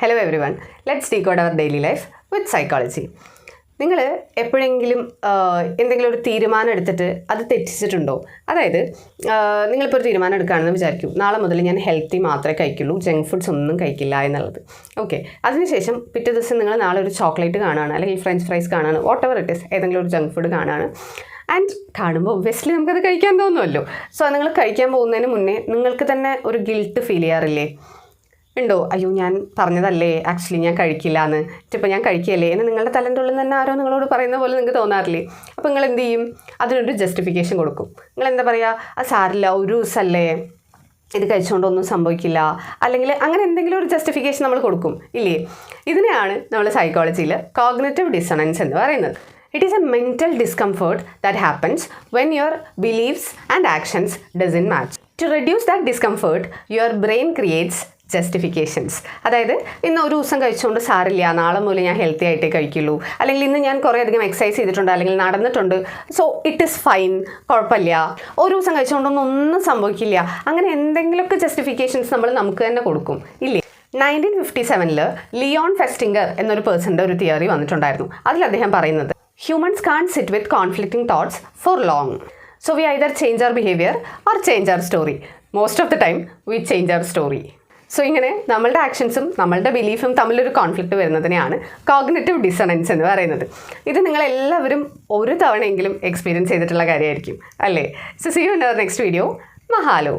Hello everyone, let's decode our daily life with psychology. നിങ്ങൾ എപ്പോഴെങ്കിലും എന്തെങ്കിലും ഒരു തീരുമാനം എടുത്തിട്ട് അത് തെറ്റിച്ചിട്ടുണ്ടോ? അതായത് നിങ്ങളിപ്പോൾ ഒരു തീരുമാനം എടുക്കുകയാണെന്ന് വിചാരിക്കും, നാളെ മുതൽ ഞാൻ ഹെൽത്തി മാത്രമേ കഴിക്കുള്ളൂ, ജങ്ക് ഫുഡ്സ് ഒന്നും കഴിക്കില്ല എന്നുള്ളത്. ഓക്കെ, അതിനുശേഷം പിറ്റേ ദിവസം നിങ്ങൾ നാളെ ഒരു ചോക്ലേറ്റ് കാണുകയാണ്, അല്ലെങ്കിൽ ഫ്രഞ്ച് ഫ്രൈസ് കാണുകയാണ്, വാട്ട് എവർ ഇറ്റ് ഈസ്, ഏതെങ്കിലും ഒരു ജങ്ക് ഫുഡ് കാണുകയാണ്. ആൻഡ് കാണുമ്പോൾ ഒബ്വിയസ്ലി നമുക്കത് കഴിക്കാൻ തോന്നുമല്ലോ. സോ നിങ്ങൾ കഴിക്കാൻ പോകുന്നതിന് മുന്നേ നിങ്ങൾക്ക് തന്നെ ഒരു ഗിൽട്ട് ഫീൽ ചെയ്യാറില്ലേ? ഉണ്ടോ? അയ്യോ, ഞാൻ പറഞ്ഞതല്ലേ ആക്ച്വലി ഞാൻ കഴിക്കില്ല എന്ന്, ഇപ്പോൾ ഞാൻ കഴിക്കുകയല്ലേ എന്ന് നിങ്ങളുടെ തലൻ്റെ ഉള്ളിൽ തന്നെ ആരോ നിങ്ങളോട് പറയുന്ന പോലെ നിങ്ങൾക്ക് തോന്നാറില്ലേ? അപ്പോൾ നിങ്ങൾ എന്ത് ചെയ്യും? അതിനൊരു ജസ്റ്റിഫിക്കേഷൻ കൊടുക്കും. നിങ്ങൾ എന്താ പറയുക, അത് സാരില്ല, ഒരു ദിവസമല്ലേ, ഇത് കഴിച്ചുകൊണ്ടൊന്നും സംഭവിക്കില്ല, അല്ലെങ്കിൽ അങ്ങനെ എന്തെങ്കിലും ഒരു ജസ്റ്റിഫിക്കേഷൻ നമ്മൾ കൊടുക്കും, ഇല്ലേ? ഇതിനെയാണ് നമ്മൾ സൈക്കോളജിയിൽ കോഗ്നിറ്റീവ് ഡിസണൻസ് എന്ന് പറയുന്നത്. It is a mental discomfort that happens when your beliefs and actions doesn't match. To reduce that discomfort, your brain creates justifications. അതായത് ഇന്ന് ഒരു ദിവസം കഴിച്ചുകൊണ്ട് സാരില്ല, നാളെ മുതൽ ഞാൻ ഹെൽത്തി ആയിട്ടേ കഴിക്കുള്ളൂ, അല്ലെങ്കിൽ ഇന്ന് ഞാൻ കുറേ അധികം എക്സസൈസ് ചെയ്തിട്ടുണ്ട്, അല്ലെങ്കിൽ നടന്നിട്ടുണ്ട്, സോ ഇറ്റ് ഈസ് ഫൈൻ, കുഴപ്പമില്ല, ഒരു ദിവസം കഴിച്ചുകൊണ്ടൊന്നും സംഭവിക്കില്ല, അങ്ങനെ എന്തെങ്കിലുമൊക്കെ ജസ്റ്റിഫിക്കേഷൻസ് നമ്മൾ നമുക്ക് തന്നെ കൊടുക്കും, ഇല്ലേ? 1957 ലിയോൺ ഫെസ്റ്റിംഗർ എന്നൊരു പേഴ്സൻ്റെ ഒരു തിയറി വന്നിട്ടുണ്ടായിരുന്നു. അതിൽ അദ്ദേഹം പറയുന്നത്, humans can't sit with conflicting thoughts for long. So we either change our behavior or change our story. Most of the time, we change our story. So ഇങ്ങനെ നമ്മളുടെ ആക്ഷൻസും നമ്മളുടെ ബിലീഫും തമ്മിലൊരു കോൺഫ്ലിക്റ്റ് വരുന്നതിനെയാണ് കോഗ്നിറ്റീവ് ഡിസണൻസ് എന്ന് പറയുന്നത്. ഇത് നിങ്ങളെല്ലാവരും ഒരു തവണയെങ്കിലും എക്സ്പീരിയൻസ് ചെയ്തിട്ടുള്ള കാര്യമായിരിക്കും, അല്ലേ? So see you in our next video. മഹാലോ.